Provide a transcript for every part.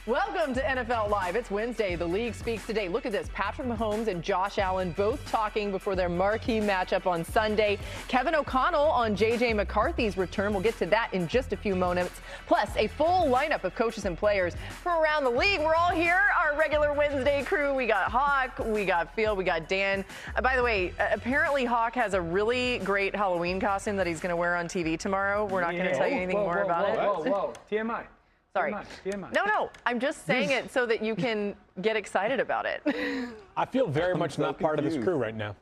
Welcome to NFL Live. It's Wednesday. The league speaks today. Look at this. Patrick Mahomes and Josh Allen both talking before their marquee matchup on Sunday. Kevin O'Connell on J.J. McCarthy's return. We'll get to that in just a few moments. Plus, a full lineup of coaches and players from around the league. We're all here, our regular Wednesday crew. We got Hawk, we got Phil, we got Dan. By the way, apparently Hawk has a really great Halloween costume that he's going to wear on TV tomorrow. We're not going to tell you anything more about it. Whoa. TMI. Sorry. TMI. No. I'm just saying it so that you can get excited about it. I feel very much not part of this crew right now.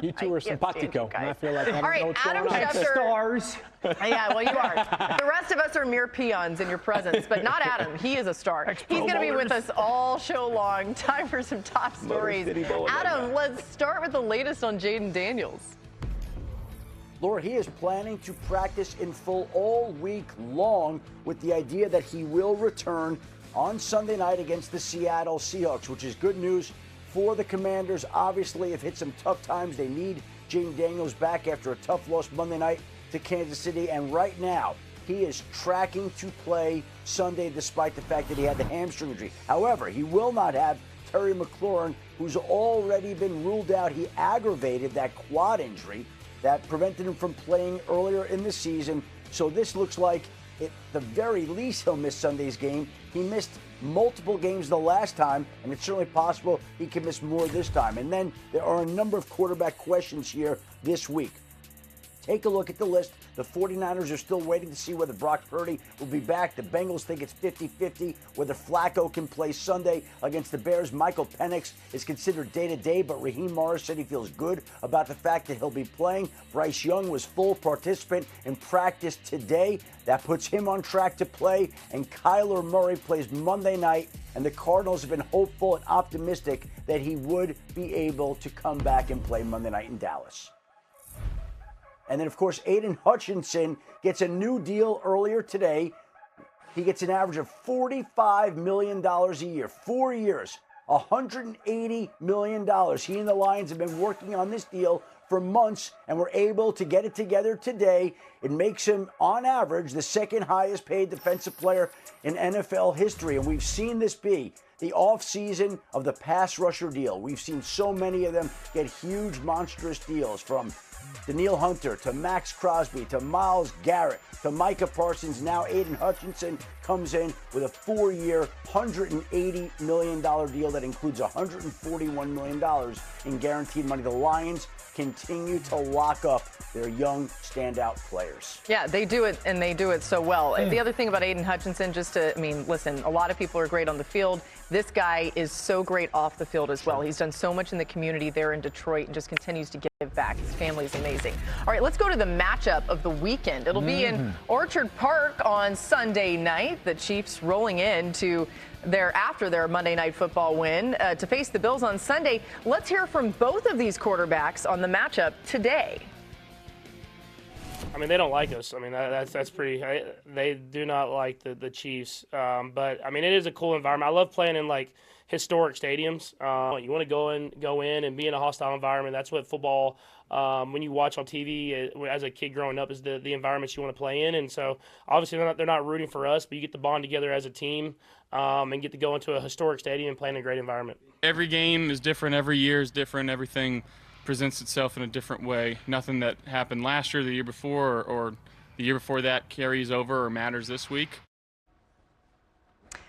You two are simpatico, and I feel like I don't know what's Adam going on. Schefter. Stars. Yeah, well, you are. The rest of us are mere peons in your presence, but not Adam. He is a star. He's going to be with us all show long. Time for some top stories. Adam, let's start with the latest on Jaden Daniels. Laura, he is planning to practice in full all week long with the idea that he will return on Sunday night against the Seattle Seahawks, which is good news for the Commanders. Obviously, have hit some tough times. They need Jaden Daniels back after a tough loss Monday night to Kansas City. And right now, he is tracking to play Sunday despite the fact that he had the hamstring injury. However, he will not have Terry McLaurin, who's already been ruled out. He aggravated that quad injury that prevented him from playing earlier in the season. So this looks like, at the very least, he'll miss Sunday's game. He missed multiple games the last time, and it's certainly possible he can miss more this time. And then there are a number of quarterback questions here this week. Take a look at the list. The 49ers are still waiting to see whether Brock Purdy will be back. The Bengals think it's 50-50 whether Flacco can play Sunday against the Bears. Michael Penix is considered day-to-day, but Raheem Morris said he feels good about the fact that he'll be playing. Bryce Young was full participant in practice today. That puts him on track to play. And Kyler Murray plays Monday night, and the Cardinals have been hopeful and optimistic that he would be able to come back and play Monday night in Dallas. And then, of course, Aiden Hutchinson gets a new deal earlier today. He gets an average of $45 million a year, 4 years, $180 million. He and the Lions have been working on this deal for months and were able to get it together today. It makes him, on average, the second highest paid defensive player in NFL history. And we've seen this be the offseason of the pass rusher deal. We've seen so many of them get huge, monstrous deals, from Danielle Hunter to Max Crosby to Myles Garrett to Micah Parsons. Now Aiden Hutchinson comes in with a 4-year, $180 million deal that includes $141 million in guaranteed money. The Lions continue to lock up their young standout players. Yeah, they do it, and they do it so well. The other thing about Aiden Hutchinson, listen, a lot of people are great on the field. This guy is so great off the field as well. He's done so much in the community there in Detroit and just continues to give back. His family's amazing. All right, let's go to the matchup of the weekend. It'll be in Orchard Park on Sunday night. The Chiefs rolling into after their Monday Night Football win to face the Bills on Sunday. Let's hear from both of these quarterbacks on the matchup today. I mean, they don't like us. I mean, that's pretty. They do not like the Chiefs. But I mean, it is a cool environment. I love playing in like historic stadiums. You want to go in and be in a hostile environment. That's what football. When you watch on TV as a kid growing up, is the environments you want to play in. And so obviously they're not rooting for us, but you get to bond together as a team and get to go into a historic stadium and play in a great environment. Every game is different. Every year is different. Everything presents itself in a different way. Nothing that happened last year, the year before, or the year before that carries over or matters this week.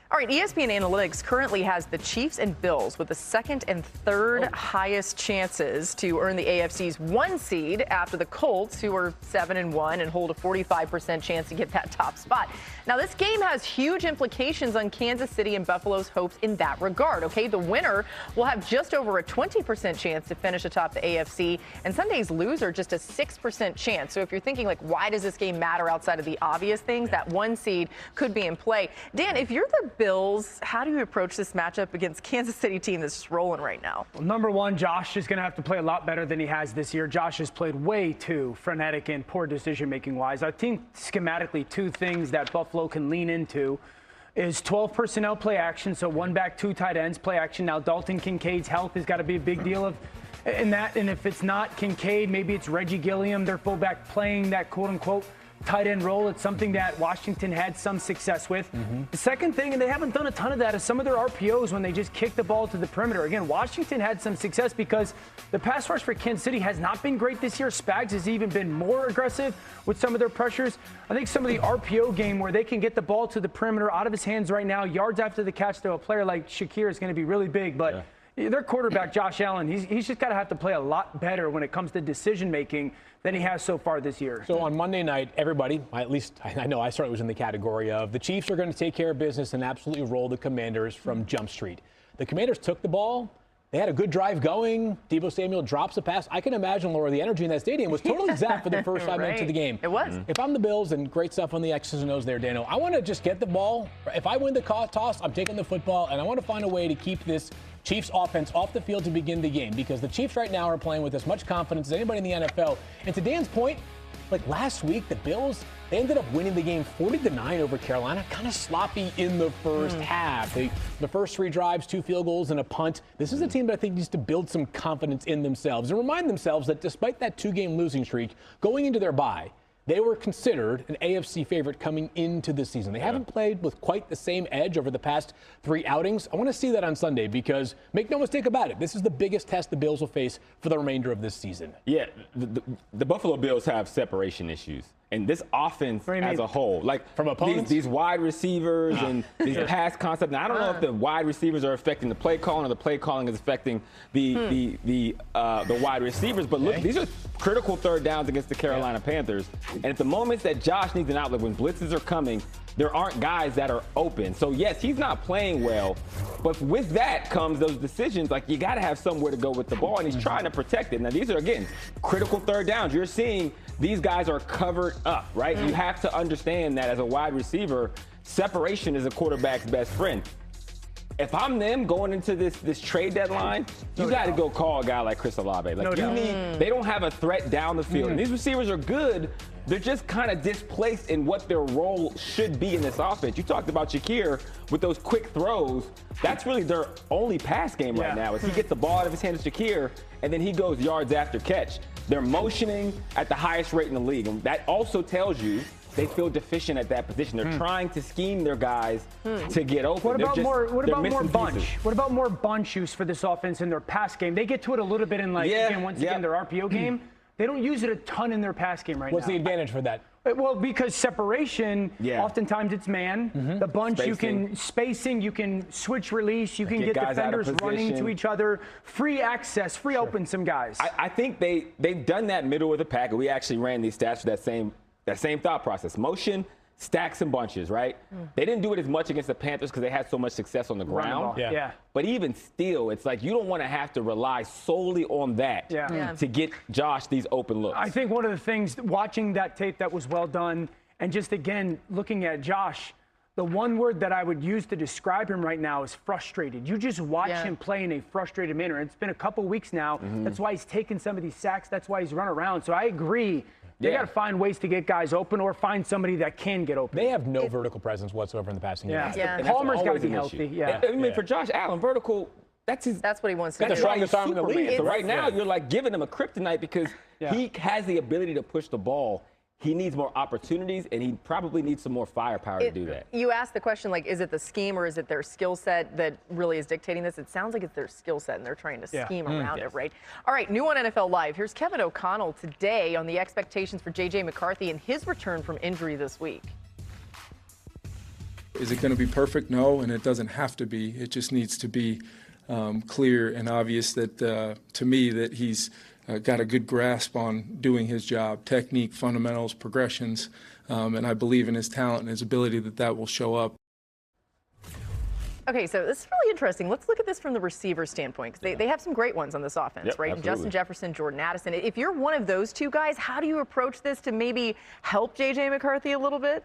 All right, ESPN Analytics currently has the Chiefs and Bills with the second and third highest chances to earn the AFC's 1 seed after the Colts, who are 7-1 and hold a 45% chance to get that top spot. Now, this game has huge implications on Kansas City and Buffalo's hopes in that regard, okay? The winner will have just over a 20% chance to finish atop the AFC, and Sunday's loser just a 6% chance. So if you're thinking, like, why does this game matter outside of the obvious things, that 1 seed could be in play. Dan, if you're the Bills, how do you approach this matchup against Kansas City team that's just rolling right now? Well, number one, Josh is going to have to play a lot better than he has this year. Josh has played way too frenetic and poor decision-making wise. I think schematically 2 things that Buffalo can lean into is 12 personnel play action, so 1 back, 2 tight ends play action. Now Dalton Kincaid's health has got to be a big deal in that, and if it's not Kincaid, maybe it's Reggie Gilliam, their fullback, playing that quote-unquote tight end role. It's something that Washington had some success with. The second thing, and they haven't done a ton of that, is some of their RPOs when they just kick the ball to the perimeter. Again, Washington had some success because the pass rush for Kansas City has not been great this year. Spags has even been more aggressive with some of their pressures. I think some of the RPO game where they can get the ball to the perimeter out of his hands right now, yards after the catch to a player like Shakir is going to be really big. But their quarterback, Josh Allen, he's just got to have to play a lot better when it comes to decision-making than he has so far this year. So on Monday night, everybody, at least I know I certainly was in the category of the Chiefs are going to take care of business and absolutely roll the Commanders from Jump Street. The Commanders took the ball. They had a good drive going. Deebo Samuel drops a pass. I can imagine, Laura, the energy in that stadium was totally zapped for the first 5 minutes of the game. It was. If I'm the Bills, and great stuff on the X's and O's there, Dano, I want to just get the ball. If I win the toss, I'm taking the football, and I want to find a way to keep this Chiefs offense off the field to begin the game, because the Chiefs right now are playing with as much confidence as anybody in the NFL. And to Dan's point, like last week, the Bills, they ended up winning the game 40-9 over Carolina. Kind of sloppy in the first half. The first 3 drives, 2 field goals and a punt. This is a team that I think needs to build some confidence in themselves and remind themselves that despite that 2-game losing streak, going into their bye, they were considered an AFC favorite coming into the season. They haven't played with quite the same edge over the past 3 outings. I want to see that on Sunday because, make no mistake about it, this is the biggest test the Bills will face for the remainder of this season. Yeah, the Buffalo Bills have separation issues. And this offense as a whole, like from opponents? These wide receivers and these pass concepts. Now, I don't know if the wide receivers are affecting the play calling or the play calling is affecting the wide receivers. But look, these are critical third downs against the Carolina Panthers. And at the moments that Josh needs an outlet, when blitzes are coming, there aren't guys that are open. So, yes, he's not playing well. But with that comes those decisions. Like, you got to have somewhere to go with the ball, and he's trying to protect it. Now, these are, again, critical third downs. You're seeing these guys are covered up, right? You have to understand that as a wide receiver, separation is a quarterback's best friend. If I'm them going into this trade deadline, you got to go call a guy like Chris Olave. Like they don't have a threat down the field. And these receivers are good. They're just kind of displaced in what their role should be in this offense. You talked about Shakir with those quick throws. That's really their only pass game right now is he gets the ball out of his hands to Shakir, and then he goes yards after catch. They're motioning at the highest rate in the league. And that also tells you they feel deficient at that position. They're trying to scheme their guys to get open. What about more bunch? What about more bunch use for this offense in their pass game? They get to it a little bit in once again their RPO game. They don't use it a ton in their pass game right now. What's the advantage for that? Well, because separation, oftentimes it's man. The bunch, you can you can switch release, you can get defenders running to each other, free access, free open some guys. I think they've done that middle of the pack, and we actually ran these stats for that same thought process. Motion, stacks and bunches, right? They didn't do it as much against the Panthers because they had so much success on the ground. But even still, it's like you don't want to have to rely solely on that to get Josh these open looks. I think one of the things, watching that tape that was well done, and just again, looking at Josh, the one word that I would use to describe him right now is frustrated. You just watch him play in a frustrated manner. It's been a couple weeks now. That's why he's taken some of these sacks. That's why he's run around. So I agree. They got to find ways to get guys open or find somebody that can get open. They have no vertical presence whatsoever in the passing game. Palmer's got to be healthy. I mean, for Josh Allen, vertical, that's what he wants to do. That's the strongest arm in the league. So right now, you're like giving him a kryptonite because he has the ability to push the ball. He needs more opportunities, and he probably needs some more firepower to do that. You asked the question, like, is it the scheme or is it their skill set that really is dictating this? It sounds like it's their skill set, and they're trying to scheme around it, right? All right, new on NFL Live. Here's Kevin O'Connell today on the expectations for J.J. McCarthy and his return from injury this week. Is it going to be perfect? No, and it doesn't have to be. It just needs to be clear and obvious that, to me, that he's got a good grasp on doing his job, technique, fundamentals, progressions, and I believe in his talent and his ability that will show up. Okay, so this is really interesting. Let's look at this from the receiver standpoint, because they have some great ones on this offense, right? Absolutely. Justin Jefferson, Jordan Addison. If you're one of those two guys, how do you approach this to maybe help J.J. McCarthy a little bit?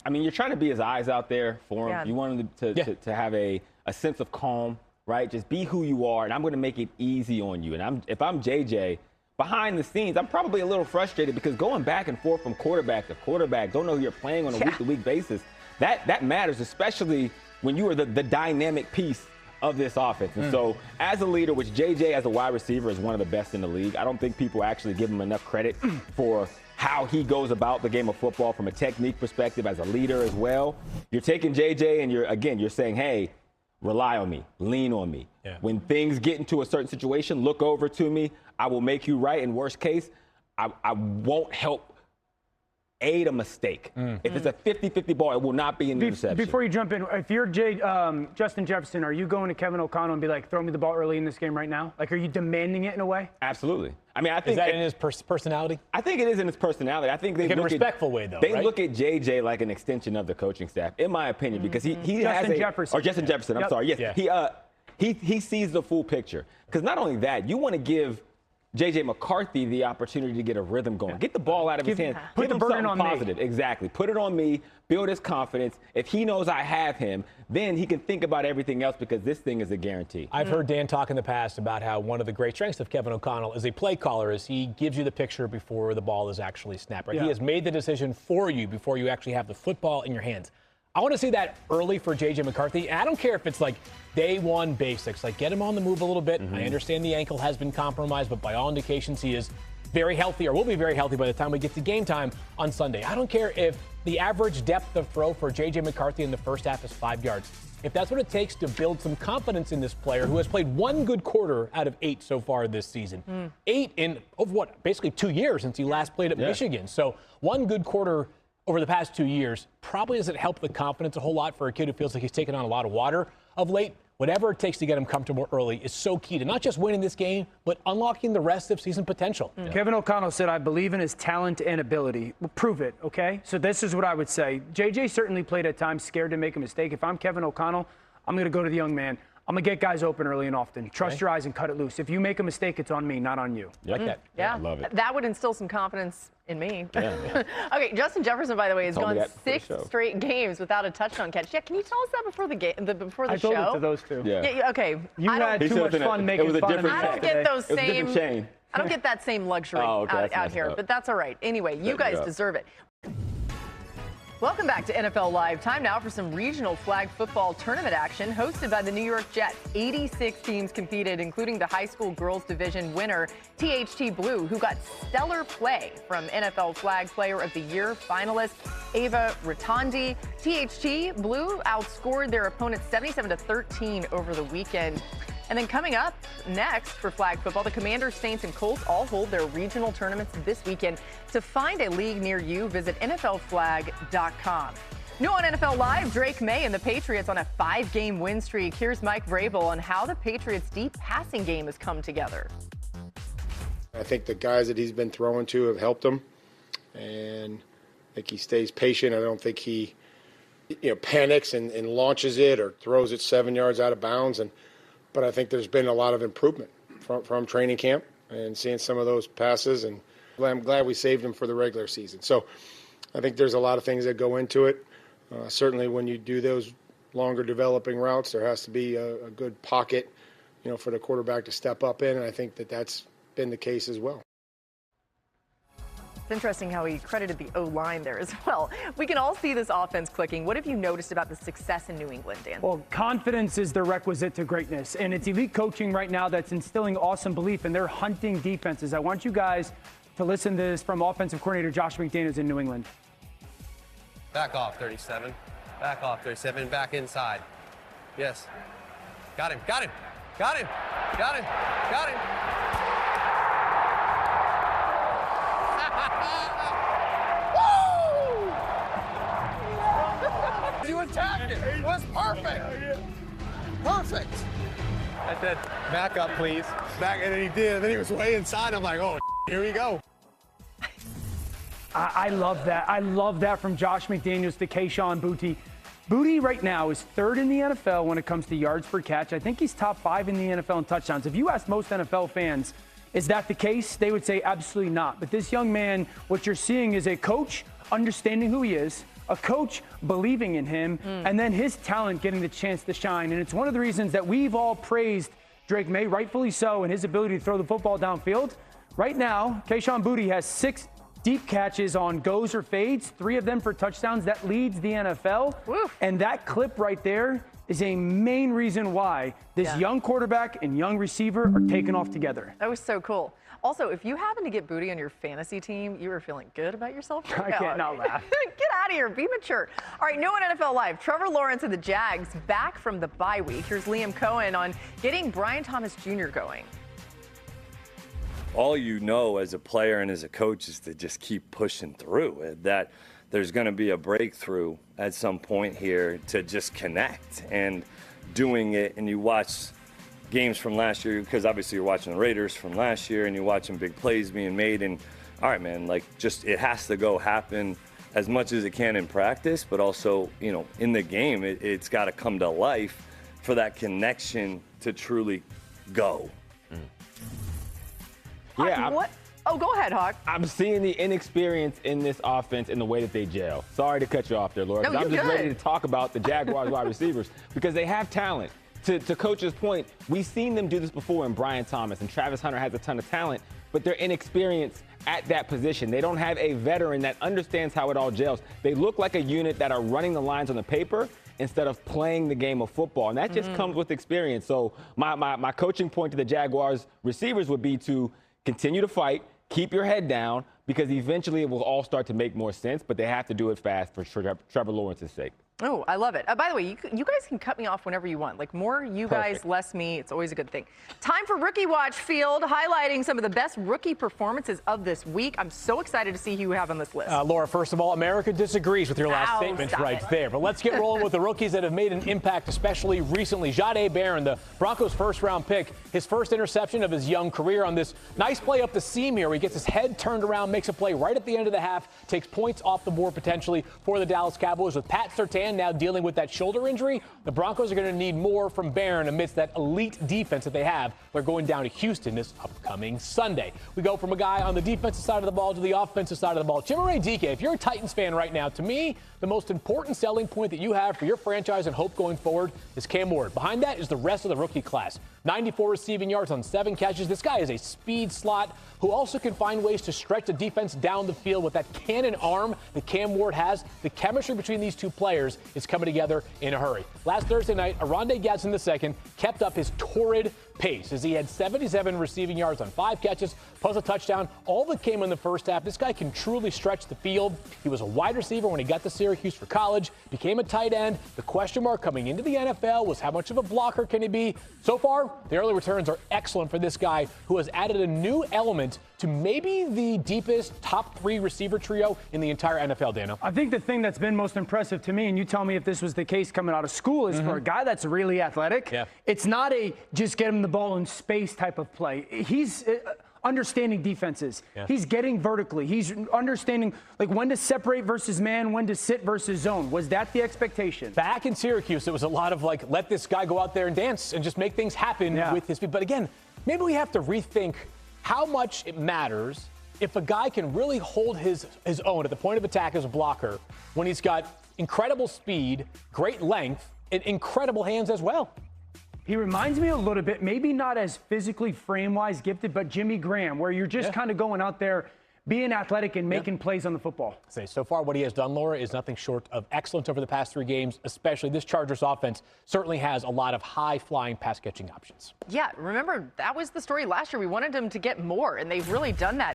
I mean, you're trying to be his eyes out there for him. You want him to have a sense of calm. Right? Just be who you are, and I'm going to make it easy on you. And if I'm JJ, behind the scenes, I'm probably a little frustrated because going back and forth from quarterback to quarterback, don't know who you're playing on a week-to-week basis, that matters, especially when you are the dynamic piece of this offense. And so as a leader, which JJ as a wide receiver is one of the best in the league, I don't think people actually give him enough credit for how he goes about the game of football from a technique perspective as a leader as well. You're taking JJ and you're saying, hey, rely on me, lean on me. Yeah. When things get into a certain situation, look over to me. I will make you right. In worst case, I won't help aid a mistake. If it's a 50-50 ball, it will not be an interception. Before you jump in, if you're Justin Jefferson, are you going to Kevin O'Connell and be like, throw me the ball early in this game right now? Like, are you demanding it in a way? Absolutely. I mean, I think Is that in his personality? I think it is in his personality. I think they In a look respectful way, though, They right? look at JJ like an extension of the coaching staff, in my opinion, because he has Justin Jefferson. I'm Yep. sorry. Yes, Yeah. he sees the full picture. Because not only that, you want to give J.J. McCarthy the opportunity to get a rhythm going. Get the ball out of his hands. Put Give the him burden something on positive. me. Exactly. Put it on me. Build his confidence. If he knows I have him, then he can think about everything else because this thing is a guarantee. I've heard Dan talk in the past about how one of the great strengths of Kevin O'Connell as a play caller is he gives you the picture before the ball is actually snapped. Right? Yeah. He has made the decision for you before you actually have the football in your hands. I want to see that early for J.J. McCarthy. And I don't care if it's like day one basics, like get him on the move a little bit. I understand the ankle has been compromised, but by all indications, he is very healthy or will be very healthy by the time we get to game time on Sunday. I don't care if the average depth of throw for J.J. McCarthy in the first half is 5 yards. If that's what it takes to build some confidence in this player who has played one good quarter out of 8 so far this season. 8 in, basically 2 years since he last played at Michigan. So one good quarter over the past 2 years probably doesn't help the confidence a whole lot for a kid who feels like he's taken on a lot of water of late. Whatever it takes to get him comfortable early is so key to not just winning this game, but unlocking the rest of season potential. Kevin O'Connell said, I believe in his talent and ability. Well, prove it, okay? So this is what I would say. JJ certainly played at times scared to make a mistake. If I'm Kevin O'Connell, I'm going to go to the young man. I'm going to get guys open early and often. Trust your eyes and cut it loose. If you make a mistake, it's on me, not on you. You like that? Yeah, I love it. That would instill some confidence in me. Yeah. Okay, Justin Jefferson, by the way, has Told me gone that before the 6 show. straight games without a touchdown catch. Yeah, can you tell us that before the game, before the I show? told it to those two. Yeah. Okay. You I don't- had He too said much it was fun it making was a fun of me. different I don't chain. get today. those It was a different same. chain. I don't get that same luxury Oh, okay, out that's messed here, up. but that's all right. Anyway, you Setting guys it up. deserve it. Welcome back to NFL Live. Time now for some regional flag football tournament action hosted by the New York Jets. 86 teams competed, including the high school girls division winner, THT Blue, who got stellar play from NFL Flag Player of the Year finalist Ava Rotondi. THT Blue outscored their opponents 77-13 over the weekend. And then coming up next for flag football, the Commanders, Saints, and Colts all hold their regional tournaments this weekend. To find a league near you, visit NFLflag.com. New on NFL Live, Drake May and the Patriots on a 5-game win streak. Here's Mike Vrabel on how the Patriots' deep passing game has come together. I think the guys that he's been throwing to have helped him, and I think he stays patient. I don't think he panics and launches it or throws it 7 yards out of bounds. But I think there's been a lot of improvement from training camp and seeing some of those passes, and I'm glad we saved him for the regular season. So I think there's a lot of things that go into it. Certainly when you do those longer developing routes, there has to be a good pocket, for the quarterback to step up in, and I think that's been the case as well. It's interesting how he credited the O-line there as well. We can all see this offense clicking. What have you noticed about the success in New England, Dan? Well, confidence is the requisite to greatness, and it's elite coaching right now that's instilling awesome belief, and they're hunting defenses. I want you guys to listen to this from offensive coordinator Josh McDaniels in New England. Back off, 37. Back off, 37. Back inside. Yes. Got him. Got him. Got him. Got him. Got him. Woo! You attacked it. It was perfect. Perfect. I said, back up, please. Back, and then he did. And then he was way inside. I'm like, oh, here we go. I love that. I love that from Josh McDaniels to Kayshon Boutte. Boutte right now is 3rd in the NFL when it comes to yards per catch. I think he's top 5 in the NFL in touchdowns. If you ask most NFL fans, is that the case? They would say absolutely not. But this young man, what you're seeing is a coach understanding who he is, a coach believing in him, and then his talent getting the chance to shine. And it's one of the reasons that we've all praised Drake May, rightfully so, and his ability to throw the football downfield. Right now, Kayshon Boutte has 6 deep catches on goes or fades, 3 of them for touchdowns. That leads the NFL. Woof. And that clip right there is a main reason why this young quarterback and young receiver are taking off together. That was so cool. Also, if you happen to get Booty on your fantasy team, you were feeling good about yourself right now. I can't not laugh. Get out of here. Be mature. All right, new on NFL Live. Trevor Lawrence and the Jags back from the bye week. Here's Liam Cohen on getting Brian Thomas Jr. going. All you know as a player and as a coach is to just keep pushing through. That there's going to be a breakthrough at some point here to just connect and doing it. And you watch games from last year, because obviously you're watching the Raiders from last year and you're watching big plays being made. And all right, man, like just it has to go happen as much as it can in practice, but also, you know, in the game, it's got to come to life for that connection to truly go. Yeah. What? Oh, go ahead, Hawk. I'm seeing the inexperience in this offense in the way that they gel. Sorry to cut you off there, Laura. No, I'm you're just good. ready to talk about the Jaguars wide receivers because they have talent. To Coach's point, we've seen them do this before in Brian Thomas, and Travis Hunter has a ton of talent, but they're inexperienced at that position. They don't have a veteran that understands how it all gels. They look like a unit that are running the lines on the paper instead of playing the game of football, and that just comes with experience. So my coaching point to the Jaguars receivers would be to continue to fight, keep your head down, because eventually it will all start to make more sense, but they have to do it fast for Trevor Lawrence's sake. Oh, I love it. By the way, you guys can cut me off whenever you want. Like, more you guys, less me. It's always a good thing. Time for Rookie Watch Field, highlighting some of the best rookie performances of this week. I'm so excited to see who you have on this list. Laura, first of all, America disagrees with your last statement right there. But let's get rolling with the rookies that have made an impact, especially recently. Jahdae Barron, the Broncos' first-round pick, his first interception of his young career on this nice play up the seam here. He gets his head turned around, makes a play right at the end of the half, takes points off the board potentially for the Dallas Cowboys. With Pat Surtain now dealing with that shoulder injury, the Broncos are going to need more from Barron amidst that elite defense that they have. They're going down to Houston this upcoming Sunday. We go from a guy on the defensive side of the ball to the offensive side of the ball. Chimere Dike, if you're a Titans fan right now, to me, the most important selling point that you have for your franchise and hope going forward is Cam Ward. Behind that is the rest of the rookie class. 94 receiving yards on 7 catches. This guy is a speed slot who also can find ways to stretch the defense down the field with that cannon arm that Cam Ward has. The chemistry between these two players is coming together in a hurry. Last Thursday night, Aronde Gadsden II kept up his torrid pace as he had 77 receiving yards on 5 catches, plus a touchdown, all that came in the first half. This guy can truly stretch the field. He was a wide receiver when he got to Syracuse for college, became a tight end. The question mark coming into the NFL was how much of a blocker can he be? So far, the early returns are excellent for this guy who has added a new element to maybe the deepest top 3 receiver trio in the entire NFL, Dano. I think the thing that's been most impressive to me, and you tell me if this was the case coming out of school, is for a guy that's really athletic, it's not a just get him the ball in space type of play. He's understanding defenses. He's getting vertically. He's understanding like when to separate versus man, when to sit versus zone. Was that the expectation? Back in Syracuse, it was a lot of like, let this guy go out there and dance and just make things happen with his feet. But again, maybe we have to rethink how much it matters if a guy can really hold his own at the point of attack as a blocker when he's got incredible speed, great length, and incredible hands as well. He reminds me a little bit, maybe not as physically frame-wise gifted, but Jimmy Graham, where you're just kind of going out there, being athletic and making plays on the football. So far what he has done, Laura, is nothing short of excellent over the past 3 games, especially this Chargers offense certainly has a lot of high-flying pass-catching options. Yeah, remember, that was the story last year. We wanted him to get more, and they've really done that.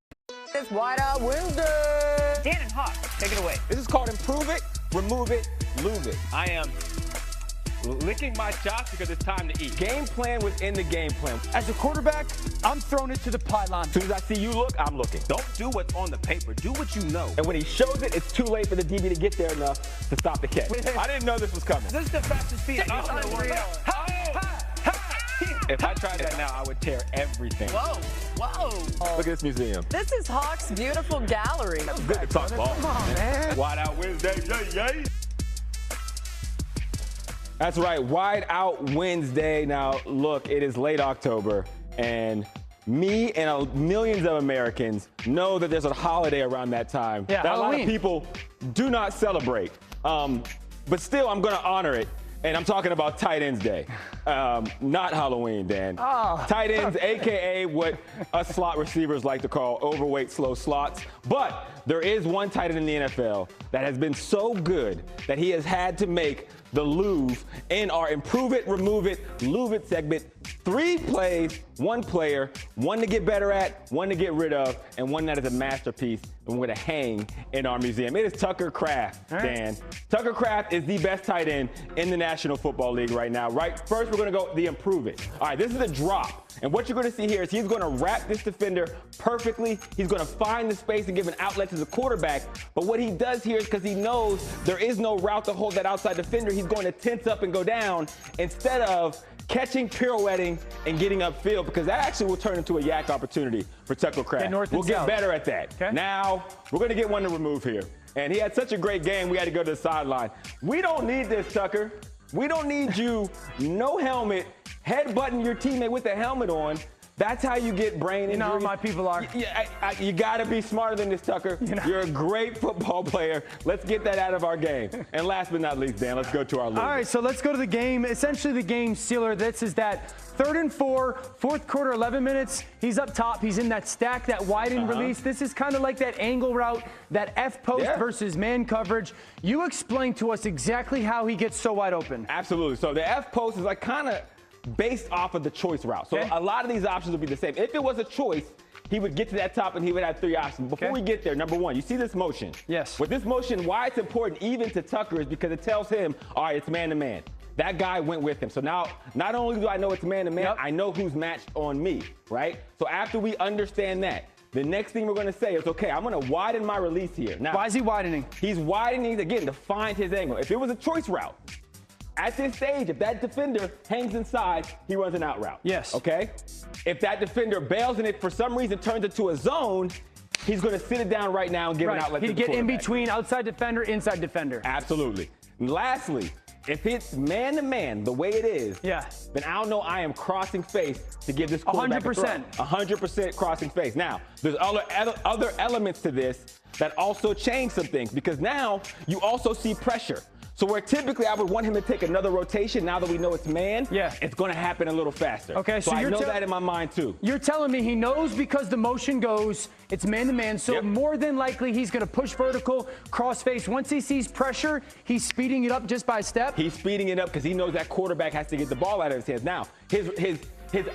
It's Wide Out Wednesday. Dan and Hawk, take it away. This is called improve it, remove it, lose it. I am licking my chops because it's time to eat. Game plan within the game plan. As a quarterback, I'm throwing it to the pylon. As soon as I see you look, I'm looking. Don't do what's on the paper. Do what you know. And when he shows it, it's too late for the DB to get there enough to stop the catch. I didn't know this was coming. This is the fastest speed. Unreal. If I tried that now, I would tear everything. Whoa, whoa. Look at this museum. This is Hawk's beautiful gallery. It's good to talk ball. Come on, man. Wide Out Wednesday, yay. That's right, Wide Out Wednesday. Now, look, it is late October, and me and millions of Americans know that there's a holiday around that time that a lot of people do not celebrate. But still, I'm going to honor it, and I'm talking about Tight Ends Day, not Halloween, Dan. Tight ends, a.k.a. what us slot receivers like to call overweight, slow slots. But there is one tight end in the NFL that has been so good that he has had to make the Louvre in our Improve It, Remove It, Louvre It segment. 3 plays, 1 player, 1 to get better at, 1 to get rid of, and 1 that is a masterpiece and we're going to hang in our museum. It is Tucker Kraft, Dan. Tucker Kraft is the best tight end in the National Football League right now. Right, first we're going to go the Improve It. All right, this is a drop. And what you're going to see here is he's going to wrap this defender perfectly. He's going to find the space and give an outlet to the quarterback. But what he does here is because he knows there is no route to hold that outside defender, he's going to tense up and go down instead of catching, pirouetting, and getting upfield, because that actually will turn into a yak opportunity for Tucker Kraft. We'll get better at that. Okay. Now, we're going to get one to remove here. And he had such a great game, we had to go to the sideline. We don't need this, Tucker. We don't need you, no helmet, headbutting your teammate with the helmet on. That's how you get brain injury. You know how my people are. You got to be smarter than this, Tucker. You're a great football player. Let's get that out of our game. And last but not least, Dan, let's go to our league. All right, so let's go to the game. Essentially, the game sealer. This is that 3rd and 4, fourth quarter, 11 minutes. He's up top. He's in that stack, that widen release. This is kind of like that angle route, that F post versus man coverage. You explain to us exactly how he gets so wide open. Absolutely. So the F post is like kind of based off of the choice route. So a lot of these options will be the same. If it was a choice, he would get to that top and he would have 3 options. Before we get there, number 1, you see this motion. Yes. With this motion, why it's important even to Tucker is because it tells him, all right, it's man-to-man. That guy went with him. So now, not only do I know it's man-to-man, I know who's matched on me, right? So after we understand that, the next thing we're going to say is, okay, I'm going to widen my release here. Now, why is he widening? He's widening, again, to find his angle. If it was a choice route, at this stage, if that defender hangs inside, he runs an out route. Yes. Okay? If that defender bails and it for some reason turns into a zone, he's going to sit it down right now and give an outlet to the quarterback. He'd get in between outside defender, inside defender. Absolutely. And lastly, if it's man-to-man the way it is, then I don't know I am crossing face to give this quarterback 100%. 100% crossing face. Now, there's other elements to this that also change some things, because now you also see pressure. So where typically I would want him to take another rotation, now that we know it's man, it's going to happen a little faster. Okay, so I know that in my mind too. You're telling me he knows because the motion goes, it's man-to-man, so more than likely he's going to push vertical, cross-face. Once he sees pressure, he's speeding it up just by a step? He's speeding it up because he knows that quarterback has to get the ball out of his hands. Now, his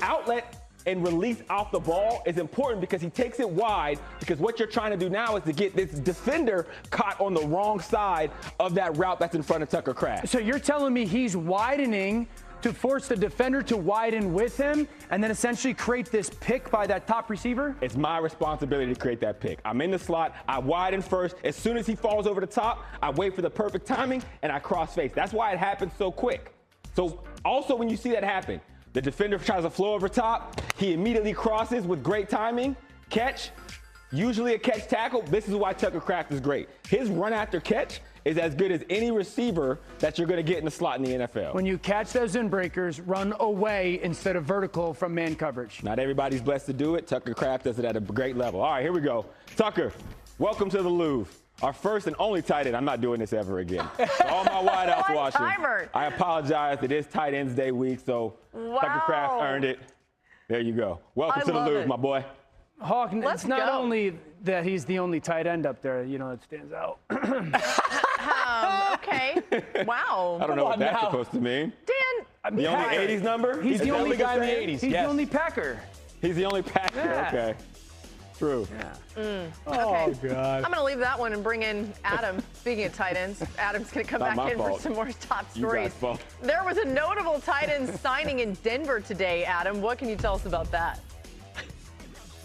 outlet and release off the ball is important because he takes it wide, because what you're trying to do now is to get this defender caught on the wrong side of that route that's in front of Tucker Kraft. So you're telling me he's widening to force the defender to widen with him and then essentially create this pick by that top receiver? It's my responsibility to create that pick. I'm in the slot, I widen first. As soon as he falls over the top, I wait for the perfect timing and I cross face. That's why it happens so quick. So also when you see that happen, the defender tries to flow over top. He immediately crosses with great timing. Catch, usually a catch tackle. This is why Tucker Kraft is great. His run after catch is as good as any receiver that you're going to get in the slot in the NFL. When you catch those in breakers, run away instead of vertical from man coverage. Not everybody's blessed to do it. Tucker Kraft does it at a great level. All right, here we go. Tucker, welcome to the Louvre. Our first and only tight end. I'm not doing this ever again. So all my wideouts watching, I apologize. It is tight ends day week, so Tucker Kraft earned it. There you go. Welcome to the Louvre, my boy. Hawk, it's not only that he's the only tight end up there, you know, that stands out. Okay. Wow. I don't know what that's supposed to mean. Dan. The only 80s number? He's the only guy in the 80s. He's the only Packer. He's the only Packer. Okay. True. Okay. Oh, God. I'm going to leave that one and bring in Adam. Speaking of tight ends, Adam's going to come back in for some more top stories. There was a notable tight end signing in Denver today, Adam. What can you tell us about that?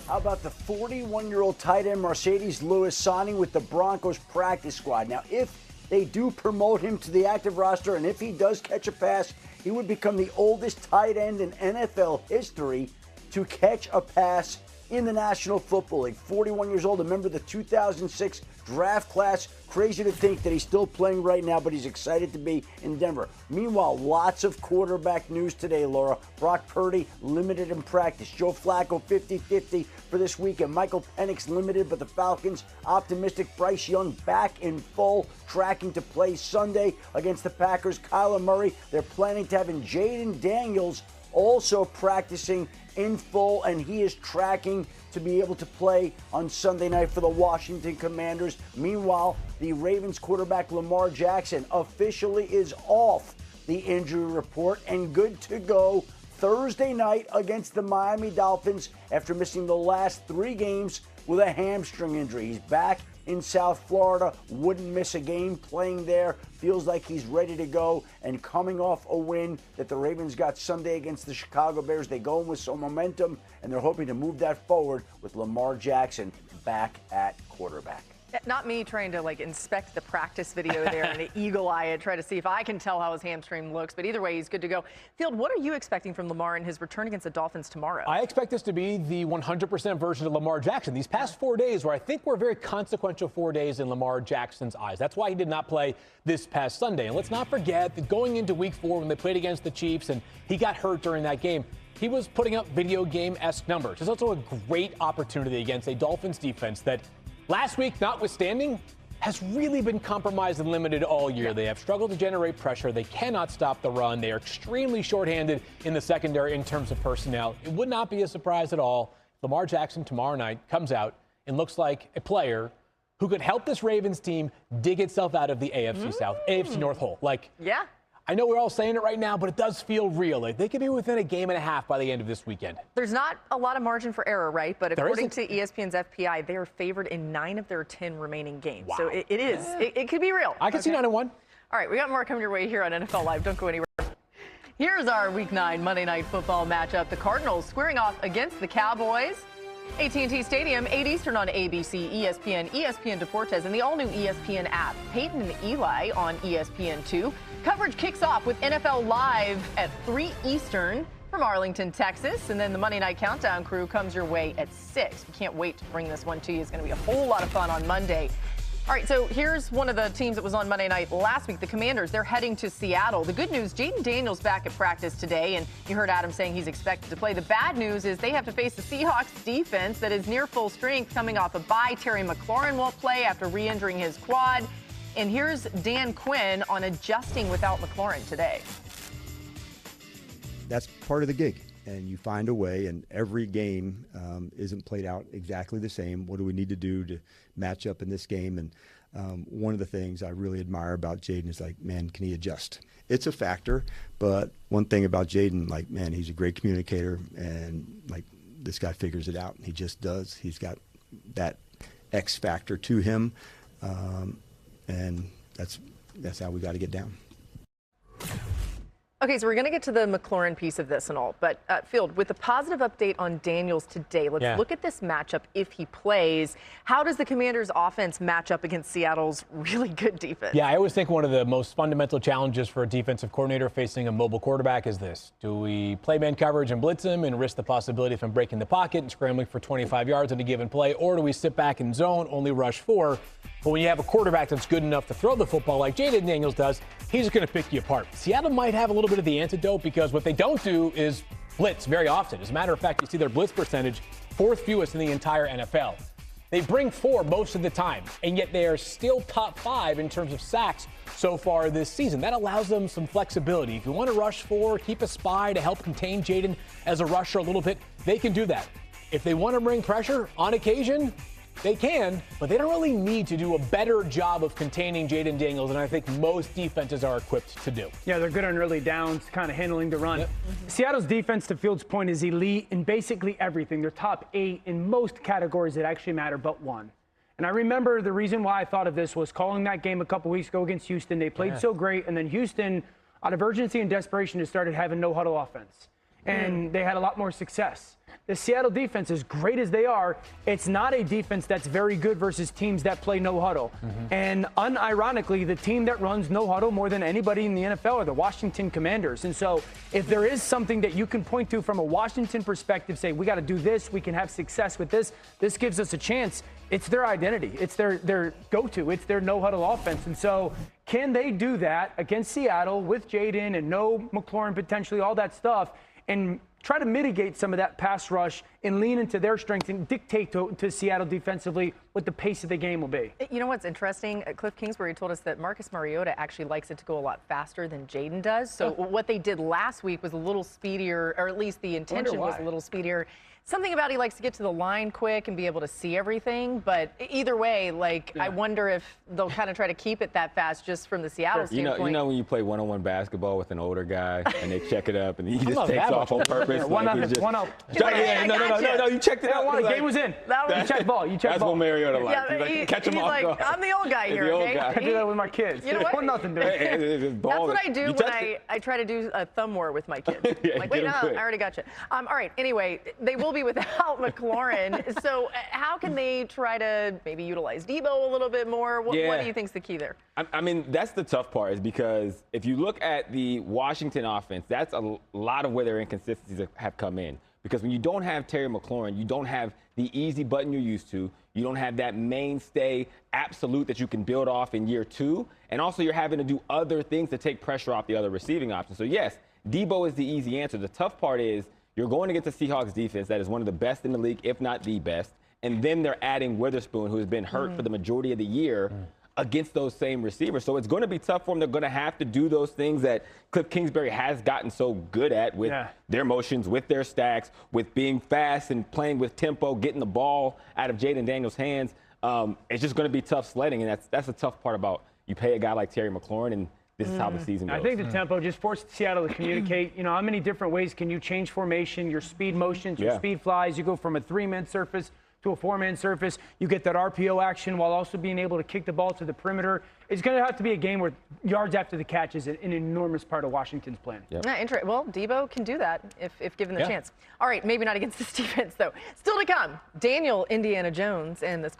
How about the 41-year-old tight end Mercedes Lewis signing with the Broncos practice squad? Now, if they do promote him to the active roster, and if he does catch a pass, he would become the oldest tight end in NFL history to catch a pass in the National Football League. 41 years old, a member of the 2006 draft class. Crazy to think that he's still playing right now, but he's excited to be in Denver. Meanwhile, lots of quarterback news today, Laura. Brock Purdy limited in practice. Joe Flacco 50-50 for this weekend. Michael Penix limited, but the Falcons optimistic. Bryce Young back in full, tracking to play Sunday against the Packers. Kyler Murray, they're planning to having Jaden Daniels also practicing in full, and he is tracking to be able to play on Sunday night for the Washington Commanders. Meanwhile, the Ravens quarterback Lamar Jackson officially is off the injury report and good to go Thursday night against the Miami Dolphins after missing the last 3 games with a hamstring injury. He's back in South Florida, wouldn't miss a game playing there, feels like he's ready to go, and coming off a win that the Ravens got Sunday against the Chicago Bears. They go in with some momentum, and they're hoping to move that forward with Lamar Jackson back at quarterback. Not me trying to inspect the practice video there and eagle eye it, try to see if I can tell how his hamstring looks. But either way, he's good to go. Field, what are you expecting from Lamar in his return against the Dolphins tomorrow? I expect this to be the 100% version of Lamar Jackson. These past 4 days, where I think were very consequential 4 days in Lamar Jackson's eyes. That's why he did not play this past Sunday. And let's not forget that going into Week 4 when they played against the Chiefs and he got hurt during that game, he was putting up video game-esque numbers. It's also a great opportunity against a Dolphins defense that, last week notwithstanding, has really been compromised and limited all year. They have struggled to generate pressure. They cannot stop the run. They are extremely shorthanded in the secondary in terms of personnel. It would not be a surprise at all if Lamar Jackson tomorrow night comes out and looks like a player who could help this Ravens team dig itself out of the AFC South, AFC North hole. Yeah. I know we're all saying it right now, but it does feel real. They could be within a game and a half by the end of this weekend. There's not a lot of margin for error, right? But according to ESPN's FPI, they are favored in 9 of their 10 remaining games. Wow. So it could be real. I can see 9-1. All right, we got more coming your way here on NFL Live. Don't go anywhere. Here's our Week 9 Monday Night Football matchup. The Cardinals squaring off against the Cowboys. AT&T Stadium, 8 Eastern on ABC, ESPN, ESPN Deportes, and the all-new ESPN app. Peyton and Eli on ESPN2. Coverage kicks off with NFL Live at 3 Eastern from Arlington, Texas. And then the Monday Night Countdown crew comes your way at 6. We can't wait to bring this one to you. It's going to be a whole lot of fun on Monday. All right, so here's one of the teams that was on Monday night last week, the Commanders. They're heading to Seattle. The good news, Jaden Daniels back at practice today, and you heard Adam saying he's expected to play. The bad news is they have to face the Seahawks defense that is near full strength coming off a bye. Terry McLaurin won't play after re-injuring his quad. And here's Dan Quinn on adjusting without McLaurin today. That's part of the gig, and you find a way, and every game isn't played out exactly the same. What do we need to do to match up in this game? And one of the things I really admire about Jaden is, man, can he adjust? It's a factor, but one thing about Jaden, man, he's a great communicator, and, this guy figures it out. He just does. He's got that X factor to him, and that's how we got to get down. Okay, so we're going to get to the McLaurin piece of this and all, but Field, with the positive update on Daniels today, let's look at this matchup if he plays. How does the Commanders' offense match up against Seattle's really good defense? Yeah, I always think one of the most fundamental challenges for a defensive coordinator facing a mobile quarterback is this. Do we play man coverage and blitz him and risk the possibility of him breaking the pocket and scrambling for 25 yards on a given play, or do we sit back in zone, only rush 4? But when you have a quarterback that's good enough to throw the football like Jaden Daniels does, he's going to pick you apart. Seattle might have a little bit of the antidote because what they don't do is blitz very often. As a matter of fact, you see their blitz percentage 4th fewest in the entire NFL. They bring 4 most of the time, and yet they are still top 5 in terms of sacks so far this season. That allows them some flexibility. If you want to rush 4, keep a spy to help contain Jaden as a rusher a little bit, they can do that. If they want to bring pressure on occasion, they can, but they don't really need to do a better job of containing Jaden Daniels than I think most defenses are equipped to do. Yeah, they're good on early downs, kind of handling the run. Seattle's defense, to Field's point, is elite in basically everything. They're top 8 in most categories that actually matter but one. And I remember the reason why I thought of this was calling that game a couple weeks ago against Houston. They played so great, and then Houston, out of urgency and desperation, has started having no-huddle offense. And they had a lot more success. The Seattle defense, as great as they are, it's not a defense that's very good versus teams that play no huddle. And unironically, the team that runs no huddle more than anybody in the NFL are the Washington Commanders. And so if there is something that you can point to from a Washington perspective, say, we got to do this, we can have success with this, this gives us a chance, it's their identity. It's their go-to. It's their no huddle offense. And so can they do that against Seattle with Jaden and no McLaurin potentially, all that stuff, and try to mitigate some of that pass rush and lean into their strengths and dictate to Seattle defensively what the pace of the game will be. You know what's interesting? Cliff Kingsbury told us that Marcus Mariota actually likes it to go a lot faster than Jaden does. So what they did last week was a little speedier, or at least the intention was a little speedier. Something about he likes to get to the line quick and be able to see everything. But either way, like, I wonder if they'll kind of try to keep it that fast just from the Seattle standpoint. You know when you play one-on-one basketball with an older guy and they check it up and he just takes off on purpose. One up. No, you checked it out. The game was in. You checked ball. That's what Mariota likes. Yeah, he's like, catch him off like, I'm the old guy here, okay? I do that with my kids. You know what? Nothing to it. That's what I do when I try to do a thumb war with my kids. Like, wait, no, I already got you. All right, anyway, they will be without McLaurin. So how can they try to maybe utilize Debo a little bit more? What do you think is the key there? I mean, that's the tough part, is because if you look at the Washington offense, that's a lot of where their inconsistencies have come in. Because when you don't have Terry McLaurin, you don't have the easy button you're used to. You don't have that mainstay absolute that you can build off in year two. And also you're having to do other things to take pressure off the other receiving options. So yes, Debo is the easy answer. The tough part is you're going against the Seahawks defense that is one of the best in the league, if not the best. And then they're adding Witherspoon, who has been hurt for the majority of the year, against those same receivers. So it's going to be tough for them. They're going to have to do those things that Cliff Kingsbury has gotten so good at with their motions, with their stacks, with being fast and playing with tempo, getting the ball out of Jaden Daniels' hands. It's just going to be tough sledding, and that's the tough part about you pay a guy like Terry McLaurin, and this is how the season goes. I think the tempo just forced Seattle to communicate. You know, how many different ways can you change formation, your speed motions, your speed flies? You go from a 3-man surface to a 4-man surface. You get that RPO action while also being able to kick the ball to the perimeter. It's going to have to be a game where yards after the catch is an enormous part of Washington's plan. Well, Debo can do that if given the chance. All right, maybe not against this defense, though. Still to come, Daniel Indiana Jones and this.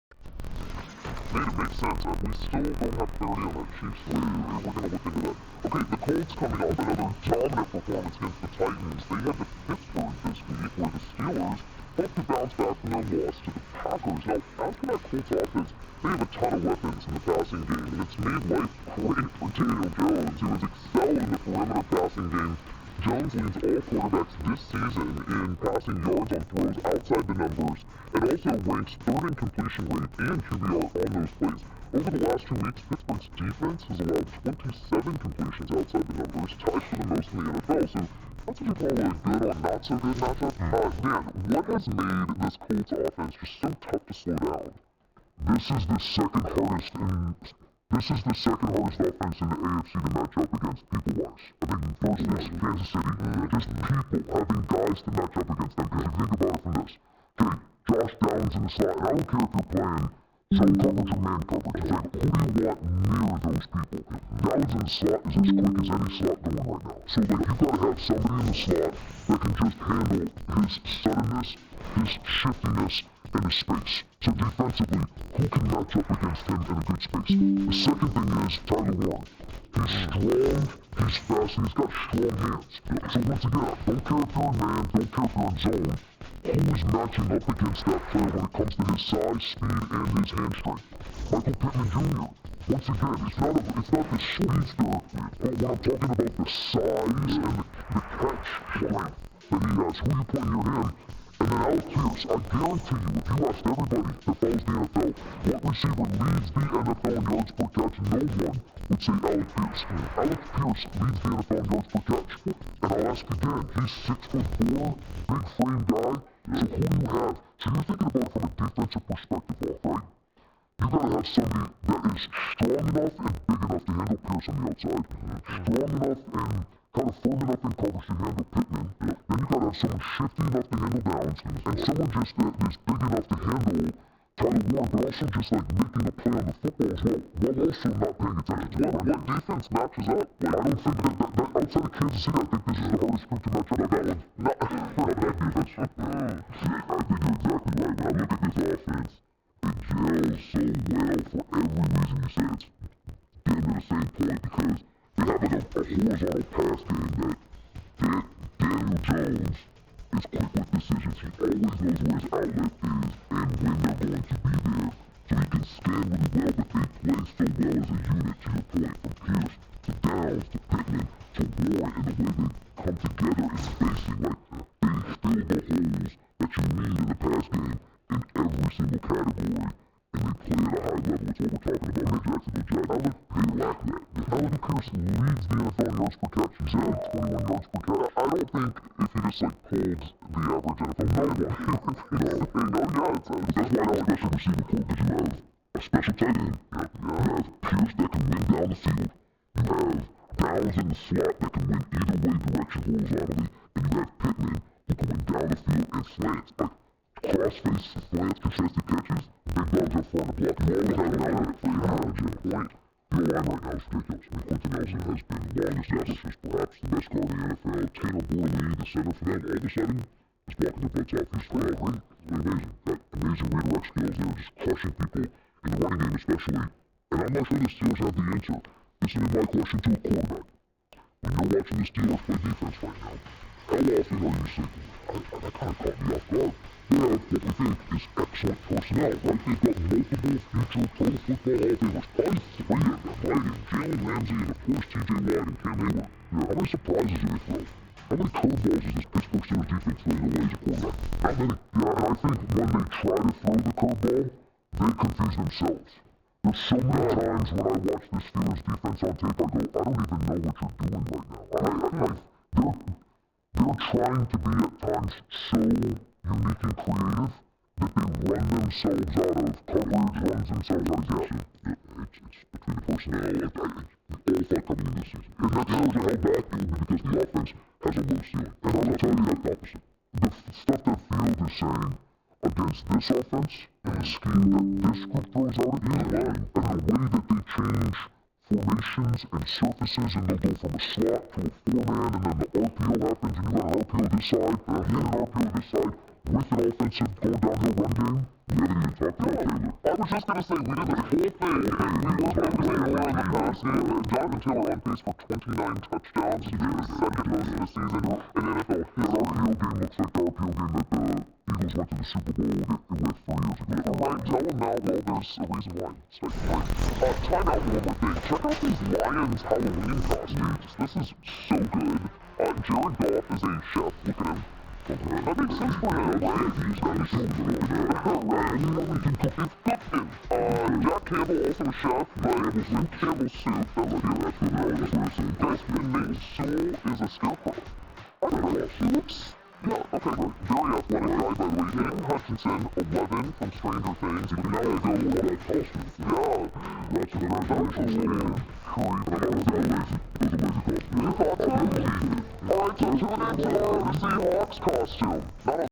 It makes sense. We still don't have clarity on that Chiefs later, and we're going to look into that. Okay, the Colts coming off another dominant performance against the Titans. They had to Pittsburgh this week, where the Steelers hope to bounce back from their loss to the Packers. Now, as for that Colts offense, they have a ton of weapons in the passing game, and it's made life great for Daniel Jones, who has excelled in the perimeter passing game. Jones leads all quarterbacks this season in passing yards on throws outside the numbers, and also ranks third in completion rate and QBR on those plays. Over the last 2 weeks, Pittsburgh's defense has allowed 27 completions outside the numbers, tied for the most in the NFL. So that's what you call a good or not so good matchup. Dan, what has made this Colts offense just so tough to slow down? This is the second hardest offense in the AFC to match up against people-wise. I think first is Kansas City. Just people having guys to match up against them. Because if you think about it from this, okay, Josh Downs in the slot, and I don't care if you're playing zone coverage or man coverage. It's like, who do you want near those people? Downs in the slot is as quick as any slot going right now. So like, you've got to have somebody in the slot that can just handle his suddenness, his shiftiness, and his space. So defensively, who can match up against him in a good space? The second thing is Tyler Warren. He's strong, he's fast, and he's got strong hands. So once again, don't care if you're a man, don't care if you're in zone. Who is matching up against that player when it comes to his size, speed, and his hand strength? Michael Pittman Jr. Once again, it's not the speedster, but when I'm talking about the size and the catch strength that he has, who you put near him? And then Alec Pierce, I guarantee you, if you asked everybody that follows the NFL, what receiver leads the NFL in yards per catch, no one would say Alec Pierce. Alec Pierce leads the NFL in yards per catch. And I'll ask again, he's 6'4", big frame guy. So who do you have? So you're thinking about it from a defensive perspective, right? You gotta have somebody that is strong enough and big enough to handle Pierce on the outside, strong enough and kind of firm enough in coverage to handle Pittman. Then you gotta have someone shifty enough to handle Downs, and someone just that is big enough to handle Tyler Warren, but also just like making a play on the football as well, while also not paying attention to it. What defense matches up? Like, I don't think that outside of Kansas City, I think this is the hardest group to match up. That one, not that defense. I think you're exactly right. When I look at this offense, it gels so well for every reason you said. It's getting to the same point because they have like a horizontal pass game that Daniel Jones is quick with decisions. He always knows where his outlet is and when they're going to be there. So he can scan really well, but they play so well as a unit, to your point, from Pierce to Downs to Pittman to Warren, and the way they come together in spacing. Like, they back that. Alvin Pierce leads the NFL in yards per catch. He's at 21 yards per catch. I don't think if he just like pulled the average NFL player, no, yeah, that's why I special receiver core, because you have a special tight end. You have Pierce that can win down the field. You have Downs in the slot that can win either way direction horizontally, and you have Pittman who can win down the field and slants. Like crossface slants, contested catches, big dogs up front to block. You always have an outlet for your average point. Your line right now is ridiculous. I mean, Quentin Nelson has been long established as perhaps the best guard in the NFL. Tanner Borley, the center for them, all of a sudden is blocking their butts off. He's great. It's been amazing. Got amazing redirect skills there, just crushing people in the running game especially. And I'm not sure the Steelers have the answer. This is my question to a quarterback. When you're watching the Steelers play defense right now, how often are you thinking, that kind of caught me off guard? They have what we think is excellent personnel, right? They've got multiple future pro football Hall of Famers, probably 3 of them, right? And Jalen Ramsey and of course TJ Watt and Cam Hayward. How many surprises do they throw? How many curveballs does this Pittsburgh Steelers defense throw away as a quarterback? How many? Yeah, and I think when they try to throw the curveball, they confuse themselves. There's so many times when I watch the Steelers defense on tape, I go, I don't even know what you're doing right now. They're trying to be at times so unique and creative that they run themselves out of coverage, runs themselves out of gas. It's between the personnel, all thought coming in this season. And that shows how bad it will be because the offense has a low ceiling. And I'm going to tell you that's the opposite. The stuff that Field is saying against this offense and the scheme that this group throws out at the line, and the way that they change formations and surfaces, and they'll go from a slot to a 4-man, and then the RPO happens, and you got an RPO this side, and then an RPO this side, with an offensive going downhill run game. We haven't even talked about Taylor. I was just going to say, we did this whole thing, and we were focusing more on the pass game. Jonathan Taylor on pace for 29 touchdowns, which is the second most of the season in the NFL. His RPO game looks like the RPO game that the Eagles went to the Super Bowl with 3 years ago. Right, tell him now, well, there's a reason why. Time out one more thing. Check out these Lions Halloween costumes. This is so good. Jared Goff is a chef. Look at him. That makes sense for him, right? He's got a shoulder it's cooking. Jack Campbell, also a chef, but with Campbell's soup, and Nate Sewell is a scarecrow. I don't know, he looks... Yeah, okay, great. Very athletic guy, by the way. Hayden Hutchinson, 11 from Stranger Things. You can now go with that costume. Yeah. That's an organization. Curry, but I was a lazy costume. You thought so? Alright, so tune in to the Seahawks costume. Not